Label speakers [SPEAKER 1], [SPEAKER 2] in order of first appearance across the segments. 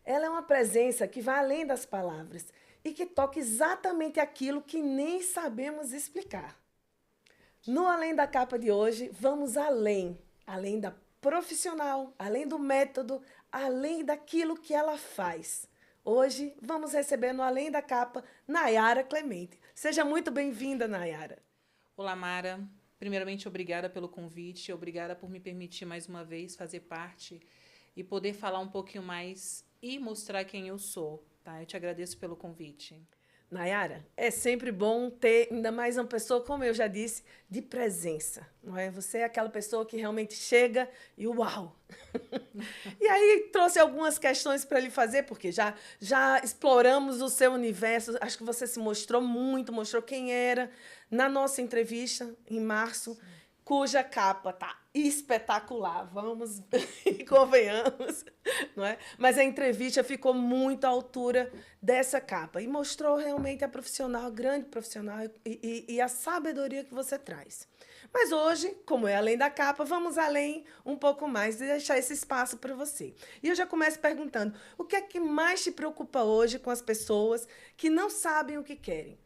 [SPEAKER 1] Ela é uma presença que vai além das palavras e que toca exatamente aquilo que nem sabemos explicar. No Além da Capa de hoje, vamos além, além da profissional, além do método, além daquilo que ela faz. Hoje, vamos receber no Além da Capa Nayara Clemente. Seja muito bem-vinda, Nayara.
[SPEAKER 2] Olá, Mara. Primeiramente, obrigada pelo convite, obrigada por me permitir mais uma vez fazer parte e poder falar um pouquinho mais e mostrar quem eu sou, tá? Eu te agradeço pelo convite.
[SPEAKER 1] Nayara, é sempre bom ter ainda mais uma pessoa, como eu já disse, de presença, não é? Você é aquela pessoa que realmente chega e uau! E aí trouxe algumas questões para lhe fazer, porque já exploramos o seu universo, acho que você se mostrou muito, mostrou quem era na nossa entrevista em março, cuja capa tá espetacular, vamos e convenhamos, não é? Mas a entrevista ficou muito à altura dessa capa e mostrou realmente a profissional, a grande profissional e a sabedoria que você traz. Mas hoje, como é além da capa, vamos além um pouco mais e deixar esse espaço para você. E eu já começo perguntando, o que é que mais te preocupa hoje com as pessoas que não sabem o que querem?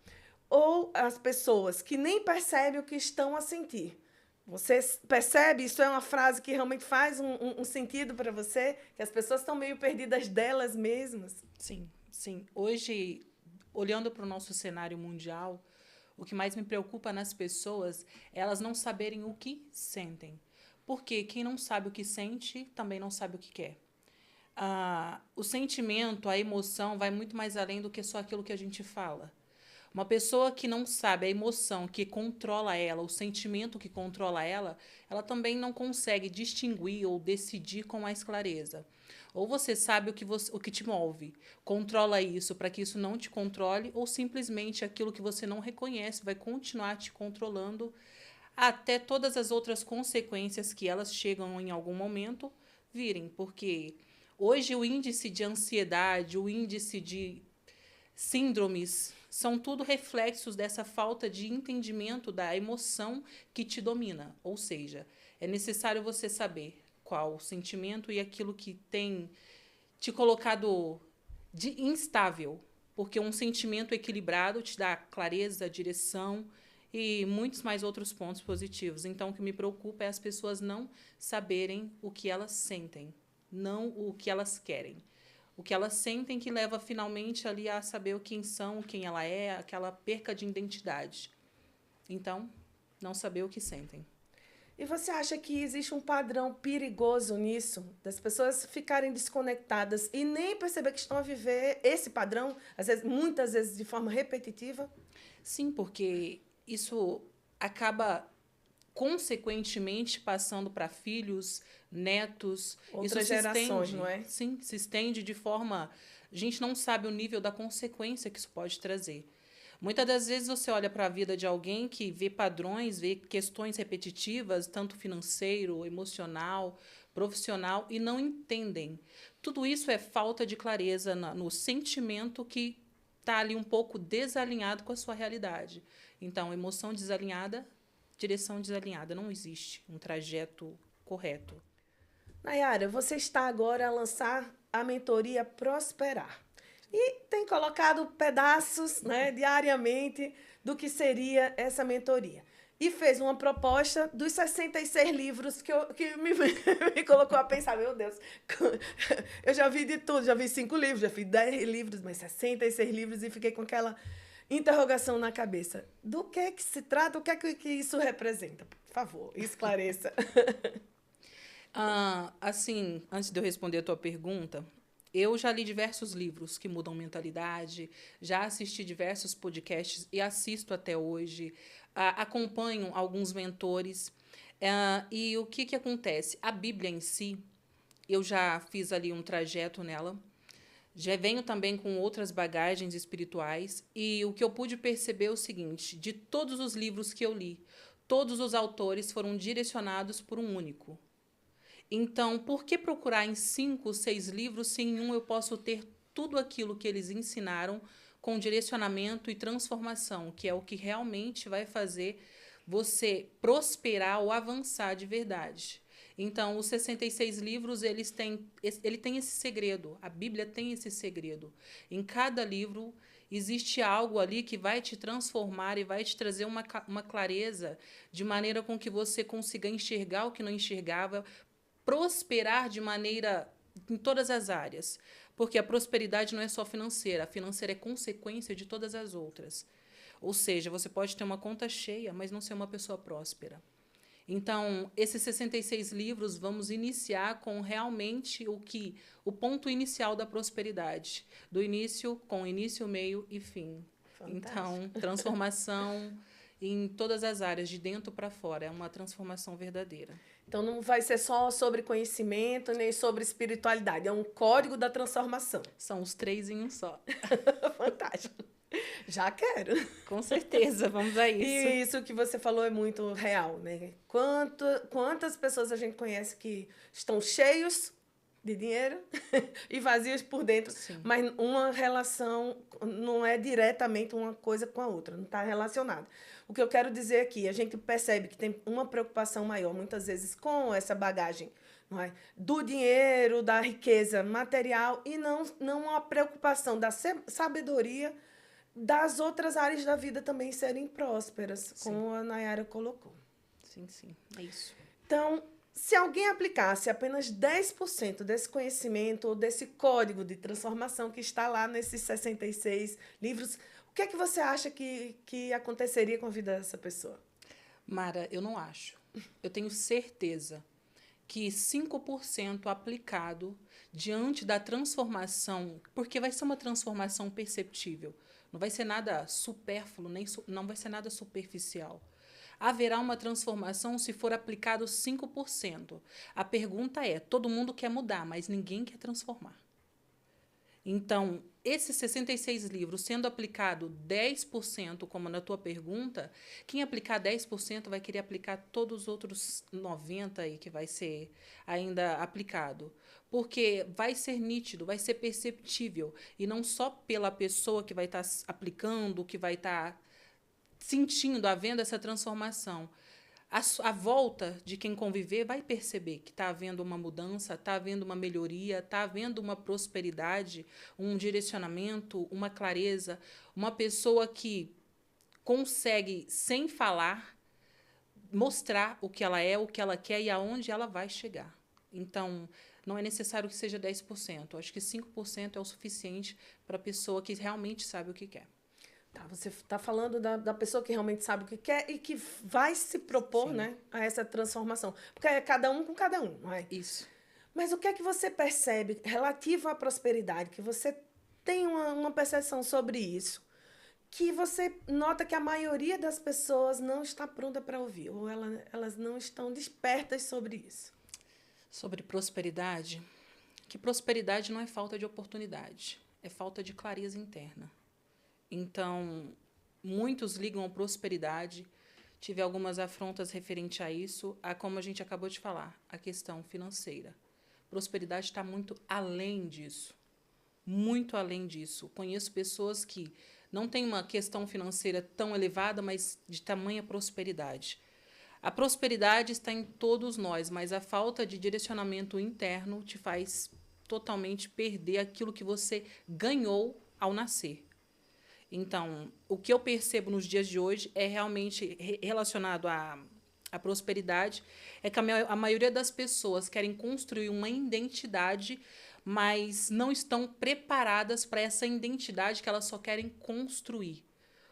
[SPEAKER 1] Ou as pessoas que nem percebem o que estão a sentir? Você percebe? Isso é uma frase que realmente faz um sentido para você? Que as pessoas estão meio perdidas delas mesmas?
[SPEAKER 2] Sim, sim. Hoje, olhando para o nosso cenário mundial, o que mais me preocupa nas pessoas é elas não saberem o que sentem. Porque quem não sabe o que sente também não sabe o que quer. O sentimento, a emoção vai muito mais além do que só aquilo que a gente fala. Uma pessoa que não sabe a emoção que controla ela, o sentimento que controla ela também não consegue distinguir ou decidir com mais clareza. Ou você sabe o que te move, controla isso para que isso não te controle, ou simplesmente aquilo que você não reconhece vai continuar te controlando até todas as outras consequências que elas chegam em algum momento virem. Porque hoje o índice de ansiedade, o índice de síndromes são tudo reflexos dessa falta de entendimento da emoção que te domina. Ou seja, é necessário você saber qual o sentimento e aquilo que tem te colocado de instável, porque um sentimento equilibrado te dá clareza, direção e muitos mais outros pontos positivos. Então, o que me preocupa é as pessoas não saberem o que elas sentem, não o que elas querem. O que elas sentem que leva finalmente ali a saber o quem são, quem ela é, aquela perca de identidade. Então, não saber o que sentem.
[SPEAKER 1] E você acha que existe um padrão perigoso nisso? Das pessoas ficarem desconectadas e nem perceber que estão a viver esse padrão, às vezes, muitas vezes de forma repetitiva?
[SPEAKER 2] Sim, porque isso acaba consequentemente passando para filhos, netos. Isso
[SPEAKER 1] Outras
[SPEAKER 2] se
[SPEAKER 1] gerações, não
[SPEAKER 2] estende,
[SPEAKER 1] é?
[SPEAKER 2] sim, se estende de forma. A gente não sabe o nível da consequência que isso pode trazer. Muitas das vezes você olha para a vida de alguém que vê padrões, vê questões repetitivas, tanto financeiro, emocional, profissional, e não entendem. Tudo isso é falta de clareza no sentimento que está ali um pouco desalinhado com a sua realidade. Então, emoção desalinhada, direção desalinhada. Não existe um trajeto correto.
[SPEAKER 1] Nayara, você está agora a lançar a mentoria Prosperar. E tem colocado pedaços, né, diariamente do que seria essa mentoria. E fez uma proposta dos 66 livros que me colocou a pensar, meu Deus, eu já vi de tudo, já vi 5 livros, já vi 10 livros, mas 66 livros e fiquei com aquela interrogação na cabeça. Do que se trata? O que é que isso representa? Por favor, esclareça.
[SPEAKER 2] Assim, antes de eu responder a tua pergunta, eu já li diversos livros que mudam mentalidade, já assisti diversos podcasts e assisto até hoje, acompanho alguns mentores. E o que acontece? A Bíblia em si, eu já fiz ali um trajeto nela, já venho também com outras bagagens espirituais, e o que eu pude perceber é o seguinte: de todos os livros que eu li, todos os autores foram direcionados por um único. Então, por que procurar em 5, 6 livros se em um eu posso ter tudo aquilo que eles ensinaram com direcionamento e transformação, que é o que realmente vai fazer você prosperar ou avançar de verdade? Então, os 66 livros, ele tem esse segredo. A Bíblia tem esse segredo. Em cada livro existe algo ali que vai te transformar e vai te trazer uma clareza de maneira com que você consiga enxergar o que não enxergava, prosperar de maneira em todas as áreas. Porque a prosperidade não é só financeira, a financeira é consequência de todas as outras. Ou seja, você pode ter uma conta cheia, mas não ser uma pessoa próspera. Então, esses 66 livros, vamos iniciar com realmente o ponto inicial da prosperidade. Do início, com início, meio e fim.
[SPEAKER 1] Fantástico.
[SPEAKER 2] Então, transformação em todas as áreas, de dentro para fora. É uma transformação verdadeira.
[SPEAKER 1] Então, não vai ser só sobre conhecimento, nem sobre espiritualidade. É um código da transformação.
[SPEAKER 2] São os 3 em um só.
[SPEAKER 1] Fantástico. Já quero.
[SPEAKER 2] Com certeza, vamos a isso.
[SPEAKER 1] E isso que você falou é muito real, né? Quantas pessoas a gente conhece que estão cheios de dinheiro e vazios por dentro,
[SPEAKER 2] Sim.
[SPEAKER 1] mas uma relação não é diretamente uma coisa com a outra, não está relacionada. O que eu quero dizer aqui, a gente percebe que tem uma preocupação maior, muitas vezes, com essa bagagem, não é? Do dinheiro, da riqueza material, e não uma preocupação da sabedoria das outras áreas da vida também serem prósperas,
[SPEAKER 2] Sim.
[SPEAKER 1] como a Nayara colocou.
[SPEAKER 2] Sim, é isso.
[SPEAKER 1] Então, se alguém aplicasse apenas 10% desse conhecimento ou desse código de transformação que está lá nesses 66 livros, o que é que você acha que aconteceria com a vida dessa pessoa?
[SPEAKER 2] Mara, eu não acho. Eu tenho certeza que 5% aplicado diante da transformação, porque vai ser uma transformação perceptível, não vai ser nada supérfluo, não vai ser nada superficial. Haverá uma transformação se for aplicado 5%. A pergunta é, todo mundo quer mudar, mas ninguém quer transformar. Então, esses 66 livros, sendo aplicado 10%, como na tua pergunta, quem aplicar 10% vai querer aplicar todos os outros 90% aí que vai ser ainda aplicado. Porque vai ser nítido, vai ser perceptível. E não só pela pessoa que vai estar aplicando, que vai estar sentindo, havendo essa transformação. A volta de quem conviver vai perceber que está havendo uma mudança, está havendo uma melhoria, está havendo uma prosperidade, um direcionamento, uma clareza, uma pessoa que consegue, sem falar, mostrar o que ela é, o que ela quer e aonde ela vai chegar. Então, não é necessário que seja 10%. Acho que 5% é o suficiente para a pessoa que realmente sabe o que quer.
[SPEAKER 1] Tá, você está falando da pessoa que realmente sabe o que quer e que vai se propor,
[SPEAKER 2] Sim.
[SPEAKER 1] né, a essa transformação. Porque é cada um com cada um, não é?
[SPEAKER 2] Isso.
[SPEAKER 1] Mas o que é que você percebe relativo à prosperidade? Que você tem uma percepção sobre isso, que você nota que a maioria das pessoas não está pronta para ouvir, ou elas não estão despertas sobre isso.
[SPEAKER 2] Sobre prosperidade, que prosperidade não é falta de oportunidade, é falta de clareza interna. Então, muitos ligam a prosperidade. Tive algumas afrontas referente a isso, a como a gente acabou de falar, a questão financeira. Prosperidade está muito além disso. Muito além disso. Conheço pessoas que não têm uma questão financeira tão elevada, mas de tamanha prosperidade. A prosperidade está em todos nós, mas a falta de direcionamento interno te faz totalmente perder aquilo que você ganhou ao nascer. Então, o que eu percebo nos dias de hoje é realmente relacionado à prosperidade, é que a maioria das pessoas querem construir uma identidade, mas não estão preparadas para essa identidade que elas só querem construir.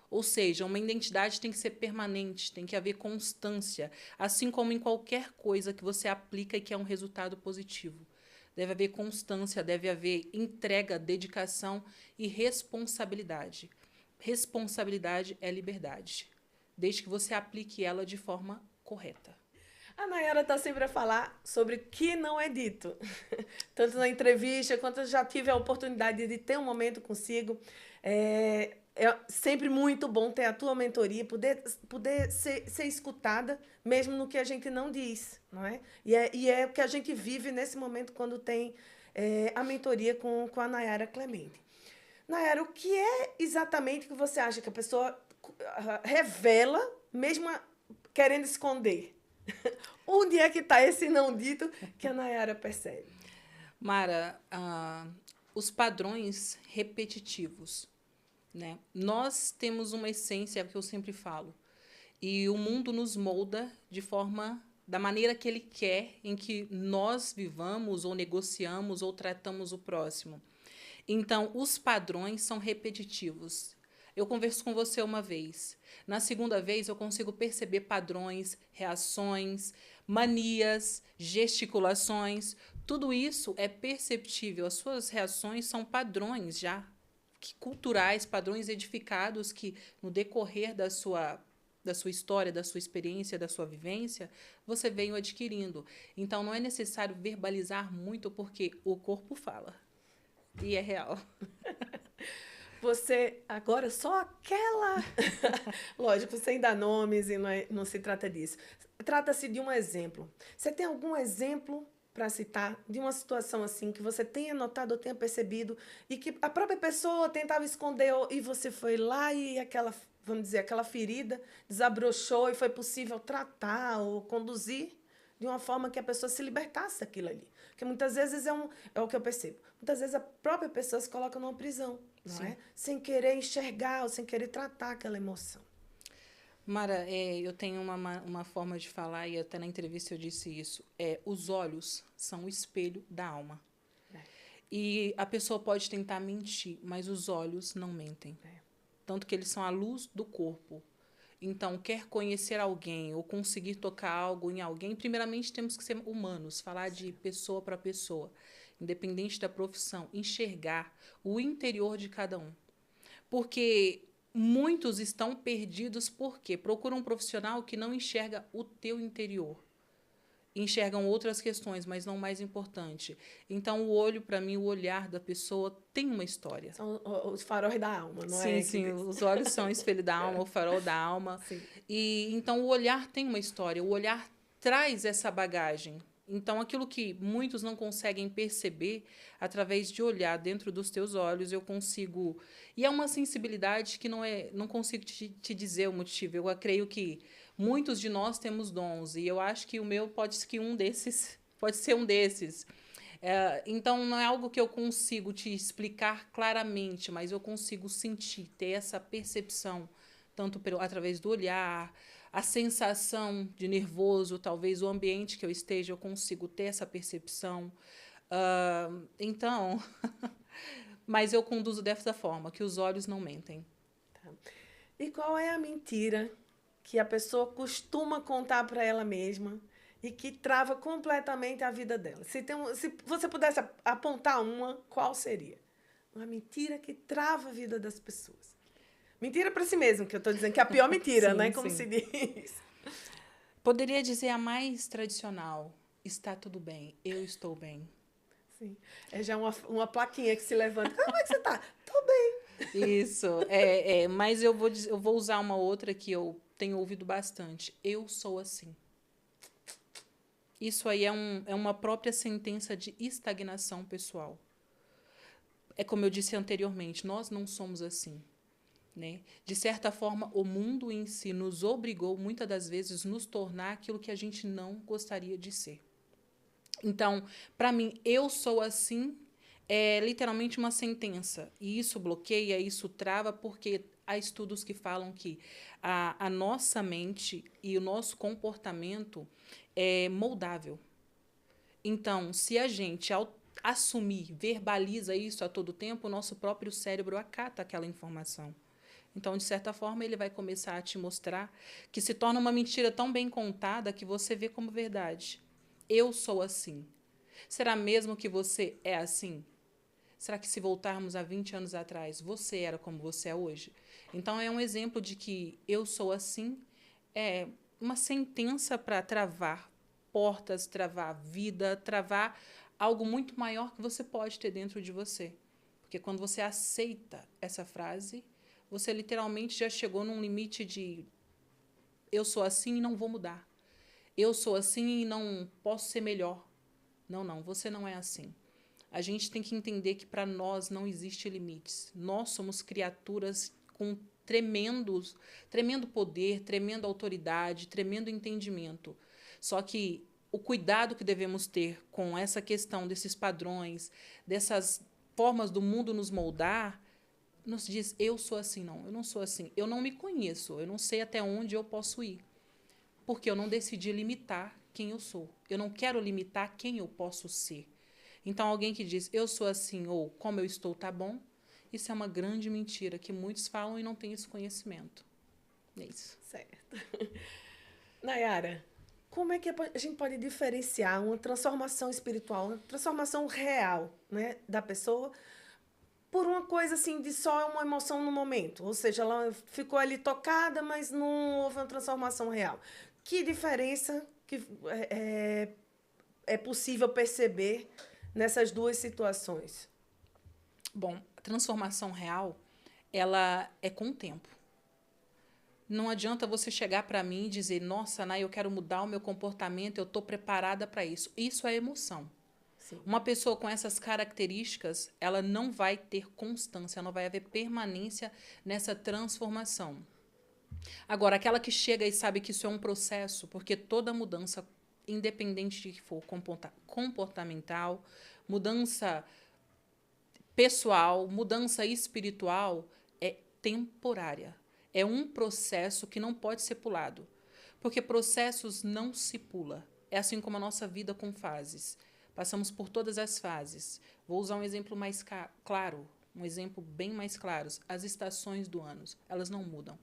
[SPEAKER 2] Ou seja, uma identidade tem que ser permanente, tem que haver constância, assim como em qualquer coisa que você aplica e que é um resultado positivo. Deve haver constância, deve haver entrega, dedicação e responsabilidade. Responsabilidade é liberdade, desde que você aplique ela de forma correta.
[SPEAKER 1] A Nayara está sempre a falar sobre o que não é dito. Tanto na entrevista, quanto eu já tive a oportunidade de ter um momento consigo. É sempre muito bom ter a tua mentoria, poder ser escutada, mesmo no que a gente não diz, não é? E é o que a gente vive nesse momento quando tem a mentoria com a Nayara Clemente. Nayara, o que é exatamente que você acha que a pessoa revela, mesmo querendo esconder? Onde é que está esse não dito que a Nayara percebe?
[SPEAKER 2] Mara, os padrões repetitivos, né? Nós temos uma essência que eu sempre falo, e o mundo nos molda de forma da maneira que ele quer em que nós vivamos ou negociamos ou tratamos o próximo. Então, os padrões são repetitivos. Eu converso com você uma vez. Na segunda vez, eu consigo perceber padrões, reações, manias, gesticulações. Tudo isso é perceptível. As suas reações são padrões já culturais, padrões edificados que, no decorrer da sua história, da sua experiência, da sua vivência, você veio adquirindo. Então, não é necessário verbalizar muito, porque o corpo fala. E é real.
[SPEAKER 1] Você, agora, só aquela... Lógico, sem dar nomes e não se trata disso. Trata-se de um exemplo. Você tem algum exemplo para citar de uma situação assim que você tenha notado ou tenha percebido e que a própria pessoa tentava esconder e você foi lá e aquela, vamos dizer, aquela ferida desabrochou e foi possível tratar ou conduzir de uma forma que a pessoa se libertasse daquilo ali? Porque muitas vezes é o que eu percebo. Muitas vezes a própria pessoa se coloca numa prisão, não é? Sem querer enxergar ou sem querer tratar aquela emoção.
[SPEAKER 2] Mara, eu tenho uma forma de falar, e até na entrevista eu disse isso. Os olhos são o espelho da alma. E a pessoa pode tentar mentir, mas os olhos não mentem. Tanto que eles são a luz do corpo. Então, quer conhecer alguém ou conseguir tocar algo em alguém, primeiramente temos que ser humanos, falar de pessoa para pessoa, independente da profissão, enxergar o interior de cada um. Porque muitos estão perdidos porque procuram um profissional que não enxerga o teu interior. Enxergam outras questões, mas não o mais importante. Então, o olho, para mim, o olhar da pessoa tem uma história.
[SPEAKER 1] São os faróis da alma, não
[SPEAKER 2] sim,
[SPEAKER 1] é?
[SPEAKER 2] Sim, os olhos são o espelho da alma, o farol da alma.
[SPEAKER 1] Sim.
[SPEAKER 2] E então, o olhar tem uma história, o olhar traz essa bagagem. Então, aquilo que muitos não conseguem perceber, através de olhar dentro dos teus olhos, eu consigo... E é uma sensibilidade que não consigo te dizer o motivo. Eu creio que muitos de nós temos dons, e eu acho que o meu pode ser um desses. Então, não é algo que eu consigo te explicar claramente, mas eu consigo sentir, ter essa percepção, tanto através do olhar, a sensação de nervoso, talvez o ambiente que eu esteja, eu consigo ter essa percepção. Então, mas eu conduzo dessa forma, que os olhos não mentem.
[SPEAKER 1] Tá. E qual é a mentira que a pessoa costuma contar para ela mesma e que trava completamente a vida dela? Se você pudesse apontar uma, qual seria? Uma mentira que trava a vida das pessoas. Mentira para si mesmo, que eu estou dizendo que é a pior mentira,
[SPEAKER 2] sim,
[SPEAKER 1] né? Como
[SPEAKER 2] sim.
[SPEAKER 1] se diz.
[SPEAKER 2] Poderia dizer a mais tradicional: está tudo bem, eu estou bem.
[SPEAKER 1] Sim. É já uma plaquinha que se levanta. Como é que você está? Estou bem.
[SPEAKER 2] Isso. Mas eu vou usar uma outra que eu tenho ouvido bastante. Eu sou assim. Isso aí é uma própria sentença de estagnação pessoal. É como eu disse anteriormente, nós não somos assim. Né? De certa forma, o mundo em si nos obrigou, muitas das vezes, nos tornar aquilo que a gente não gostaria de ser. Então, para mim, eu sou assim, é literalmente uma sentença. E isso bloqueia, isso trava, porque há estudos que falam que a nossa mente e o nosso comportamento é moldável. Então, se a gente, ao assumir, verbaliza isso a todo tempo, o nosso próprio cérebro acata aquela informação. Então, de certa forma, ele vai começar a te mostrar que se torna uma mentira tão bem contada que você vê como verdade. Eu sou assim. Será mesmo que você é assim? Será que se voltarmos a 20 anos atrás, você era como você é hoje? Então, é um exemplo de que eu sou assim, é uma sentença para travar portas, travar vida, travar algo muito maior que você pode ter dentro de você. Porque quando você aceita essa frase, você literalmente já chegou num limite de eu sou assim e não vou mudar. Eu sou assim e não posso ser melhor. Não, você não é assim. A gente tem que entender que para nós não existe limites. Nós somos criaturas com tremendo poder, tremenda autoridade, tremendo entendimento. Só que o cuidado que devemos ter com essa questão desses padrões, dessas formas do mundo nos moldar, nos diz, eu sou assim, não, eu não sou assim. Eu não me conheço, eu não sei até onde eu posso ir. Porque eu não decidi limitar quem eu sou. Eu não quero limitar quem eu posso ser. Então, alguém que diz, eu sou assim, ou como eu estou, tá bom, isso é uma grande mentira que muitos falam e não têm esse conhecimento. É isso.
[SPEAKER 1] Certo. Nayara, como é que a gente pode diferenciar uma transformação espiritual, uma transformação real, né, da pessoa, por uma coisa assim de só uma emoção no momento? Ou seja, ela ficou ali tocada, mas não houve uma transformação real. Que diferença que é possível perceber nessas duas situações?
[SPEAKER 2] Bom, a transformação real, ela é com o tempo. Não adianta você chegar para mim e dizer, nossa, Nay, eu quero mudar o meu comportamento, eu estou preparada para isso. Isso é emoção.
[SPEAKER 1] Sim.
[SPEAKER 2] Uma pessoa com essas características, ela não vai ter constância, não vai haver permanência nessa transformação. Agora, aquela que chega e sabe que isso é um processo, porque toda mudança, independente de que for comportamental, mudança pessoal, mudança espiritual, é temporária. É um processo que não pode ser pulado. Porque processos não se pula. É assim como a nossa vida com fases. Passamos por todas as fases. Vou usar um exemplo mais claro, um exemplo bem mais claro. As estações do ano, elas não mudam.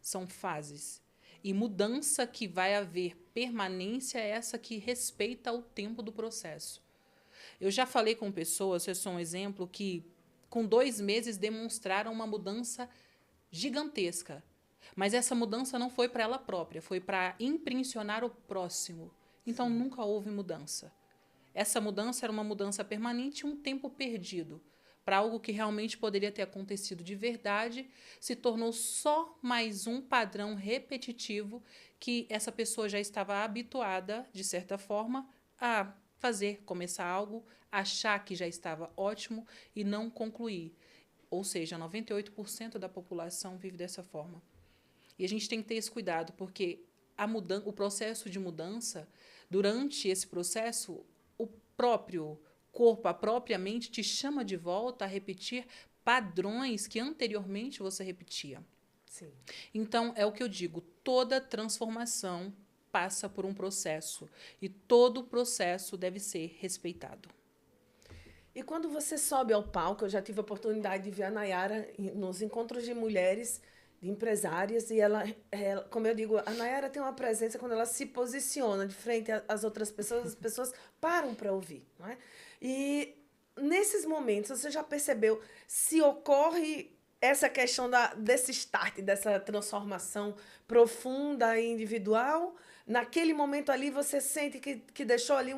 [SPEAKER 2] São fases. E mudança que vai haver permanência é essa que respeita o tempo do processo. Eu já falei com pessoas, eu sou um exemplo, que com 2 meses demonstraram uma mudança gigantesca. Mas essa mudança não foi para ela própria, foi para impressionar o próximo. Então, nunca houve mudança. Essa mudança era uma mudança permanente, um tempo perdido. Para algo que realmente poderia ter acontecido de verdade, se tornou só mais um padrão repetitivo que essa pessoa já estava habituada, de certa forma, a fazer, começar algo, achar que já estava ótimo e não concluir. Ou seja, 98% da população vive dessa forma. E a gente tem que ter esse cuidado, porque o processo de mudança, durante esse processo, o próprio corpo, a própria mente te chama de volta a repetir padrões que anteriormente você repetia.
[SPEAKER 1] Sim.
[SPEAKER 2] Então, é o que eu digo, toda transformação passa por um processo e todo processo deve ser respeitado.
[SPEAKER 1] E quando você sobe ao palco, eu já tive a oportunidade de ver a Nayara nos encontros de mulheres, de empresárias, e como eu digo, a Nayara tem uma presença quando ela se posiciona de frente às outras pessoas, as pessoas param para ouvir, não é? E nesses momentos, você já percebeu se ocorre essa questão desse start, dessa transformação profunda e individual? Naquele momento ali, você sente que deixou ali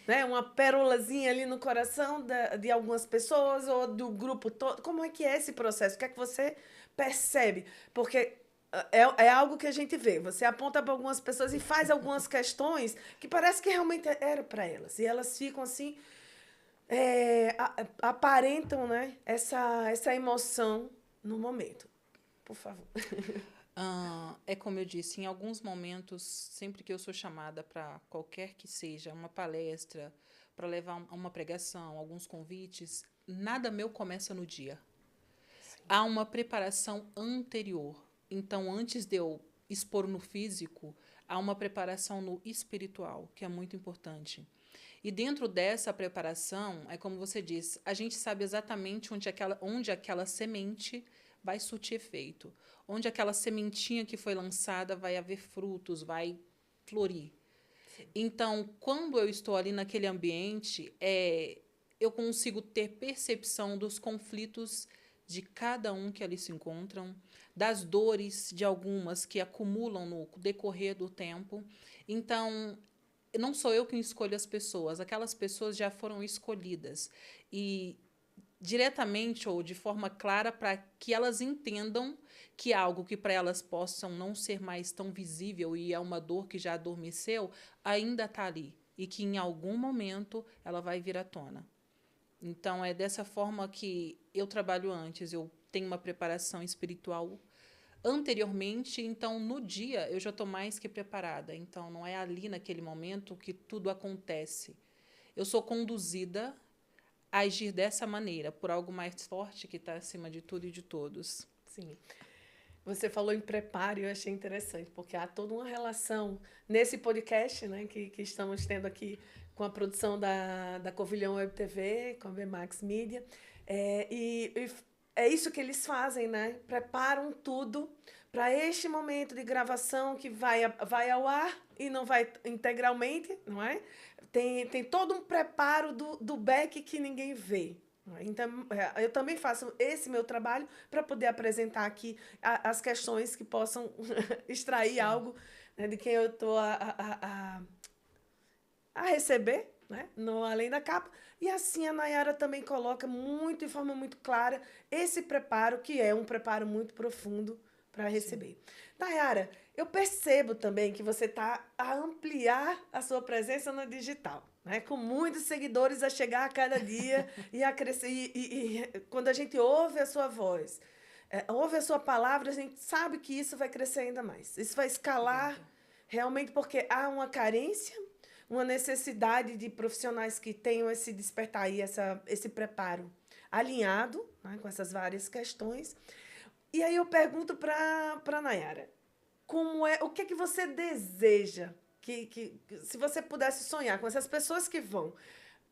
[SPEAKER 1] né, uma pérolazinha ali no coração de algumas pessoas ou do grupo todo? Como é que é esse processo? O que é que você percebe? Porque é algo que a gente vê. Você aponta para algumas pessoas e faz algumas questões que parece que realmente era para elas. E elas ficam assim, aparentam, né, essa emoção no momento. Por favor.
[SPEAKER 2] É como eu disse, em alguns momentos, sempre que eu sou chamada para qualquer que seja, uma palestra, para levar uma pregação, alguns convites, nada meu começa no dia.
[SPEAKER 1] Sim.
[SPEAKER 2] Há uma preparação anterior. Então, antes de eu expor no físico, há uma preparação no espiritual, que é muito importante. E dentro dessa preparação, é como você disse, a gente sabe exatamente onde aquela semente vai surtir efeito. Onde aquela sementinha que foi lançada vai haver frutos, vai florir. Sim. Então, quando eu estou ali naquele ambiente, eu consigo ter percepção dos conflitos de cada um que ali se encontram, das dores de algumas que acumulam no decorrer do tempo. Então, não sou eu quem escolho as pessoas, aquelas pessoas já foram escolhidas. E diretamente ou de forma clara para que elas entendam que algo que para elas possam não ser mais tão visível e é uma dor que já adormeceu, ainda está ali e que em algum momento ela vai vir à tona. Então, é dessa forma que eu trabalho antes. Eu tenho uma preparação espiritual anteriormente, então no dia eu já estou mais que preparada. Então não é ali naquele momento que tudo acontece. Eu sou conduzida a agir dessa maneira, por algo mais forte que está acima de tudo e de todos.
[SPEAKER 1] Sim. Você falou em preparo e eu achei interessante, porque há toda uma relação nesse podcast, né, que estamos tendo aqui com a produção da Covilhão Web TV, com a Vmax Media. E é isso que eles fazem, né? Preparam tudo para este momento de gravação que vai ao ar e não vai integralmente, não é? Tem todo um preparo do back que ninguém vê. Então, eu também faço esse meu trabalho para poder apresentar aqui as questões que possam extrair algo, né, de quem eu estou a receber, né, no Além da Capa. E assim a Nayara também coloca muito, de forma muito clara, esse preparo, que é um preparo muito profundo para receber. Nayara, eu percebo também que você está a ampliar a sua presença no digital, né? Com muitos seguidores a chegar a cada dia e a crescer. E quando a gente ouve a sua voz, ouve a sua palavra, a gente sabe que isso vai crescer ainda mais. Isso vai escalar realmente porque há uma carência, uma necessidade de profissionais que tenham esse despertar aí, esse preparo alinhado, né, com essas várias questões. E aí eu pergunto para a Nayara, o que é que você deseja que se você pudesse sonhar com essas pessoas que vão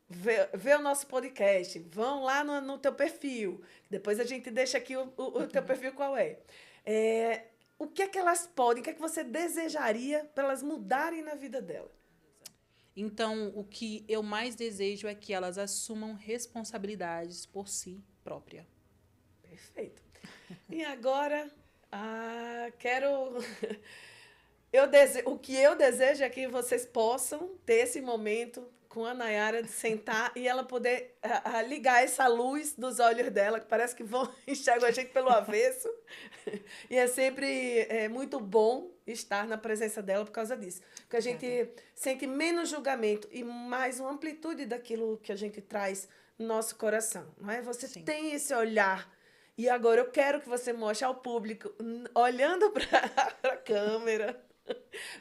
[SPEAKER 1] ver o nosso podcast, vão lá no teu perfil, depois a gente deixa aqui o teu perfil qual é. O que é que elas podem, o que é que você desejaria para elas mudarem na vida dela?
[SPEAKER 2] Então, o que eu mais desejo é que elas assumam responsabilidades por si própria.
[SPEAKER 1] Perfeito. E agora, quero... O que eu desejo é que vocês possam ter esse momento com a Nayara de sentar e ela poder ligar essa luz dos olhos dela, que parece que vão enxergar a gente pelo avesso. E é sempre muito bom estar na presença dela por causa disso. Porque a gente sente menos julgamento e mais uma amplitude daquilo que a gente traz no nosso coração. Não é? Você tem esse olhar. E agora eu quero que você mostre ao público, olhando para a câmera,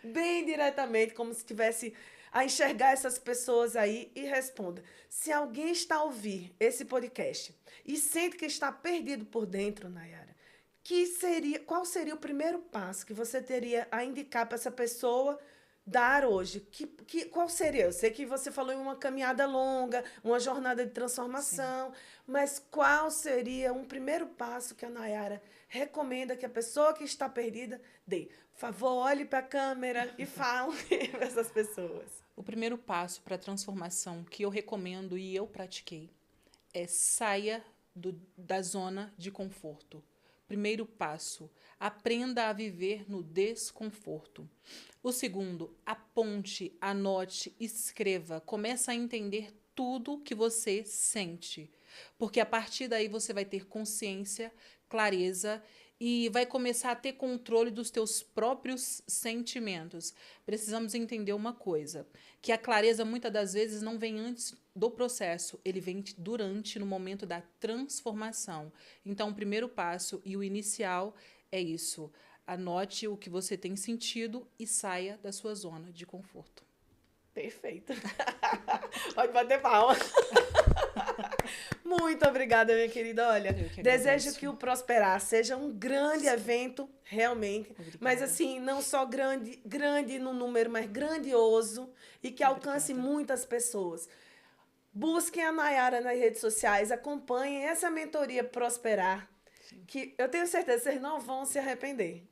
[SPEAKER 1] bem diretamente, como se estivesse a enxergar essas pessoas aí, e responda. Se alguém está a ouvir esse podcast e sente que está perdido por dentro, Nayara, qual seria o primeiro passo que você teria a indicar para essa pessoa dar hoje? Qual seria? Eu sei que você falou em uma caminhada longa, uma jornada de transformação, mas qual seria um primeiro passo que a Nayara recomenda que a pessoa que está perdida dê? Por favor, olhe para a câmera e fale para essas pessoas.
[SPEAKER 2] O primeiro passo para a transformação que eu recomendo e eu pratiquei é saia da zona de conforto. Primeiro passo, aprenda a viver no desconforto. O segundo, aponte, anote, escreva. Comece a entender tudo que você sente. Porque a partir daí você vai ter consciência, clareza e vai começar a ter controle dos teus próprios sentimentos. Precisamos entender uma coisa, que a clareza muitas das vezes não vem antes do processo, ele vem durante, no momento da transformação. Então, o primeiro passo e o inicial é isso. Anote o que você tem sentido e saia da sua zona de conforto.
[SPEAKER 1] Perfeito. Pode bater palma. Muito obrigada, minha querida. Olha, desejo que o Prosperar seja um grande evento, realmente. Obrigada. Mas assim, não só grande no número, mas grandioso e que alcance muitas pessoas. Busquem a Nayara nas redes sociais, acompanhem essa mentoria Prosperar, que eu tenho certeza que vocês não vão se arrepender.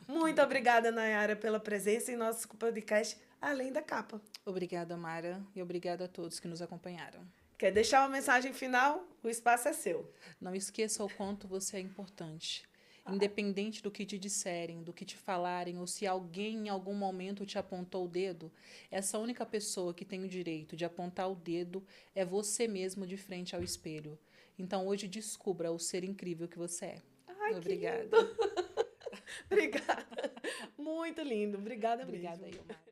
[SPEAKER 1] Muito obrigada, Nayara, pela presença em nosso podcast Além da Capa.
[SPEAKER 2] Obrigada, Mara, e obrigada a todos que nos acompanharam.
[SPEAKER 1] Quer deixar uma mensagem final? O espaço é seu.
[SPEAKER 2] Não esqueça o quanto você é importante. Independente do que te disserem, do que te falarem, ou se alguém em algum momento te apontou o dedo, essa única pessoa que tem o direito de apontar o dedo é você mesmo de frente ao espelho. Então, hoje, descubra o ser incrível que você é.
[SPEAKER 1] Ai, obrigada. Obrigada. Muito lindo. Obrigada mesmo.
[SPEAKER 2] Obrigada, Mara.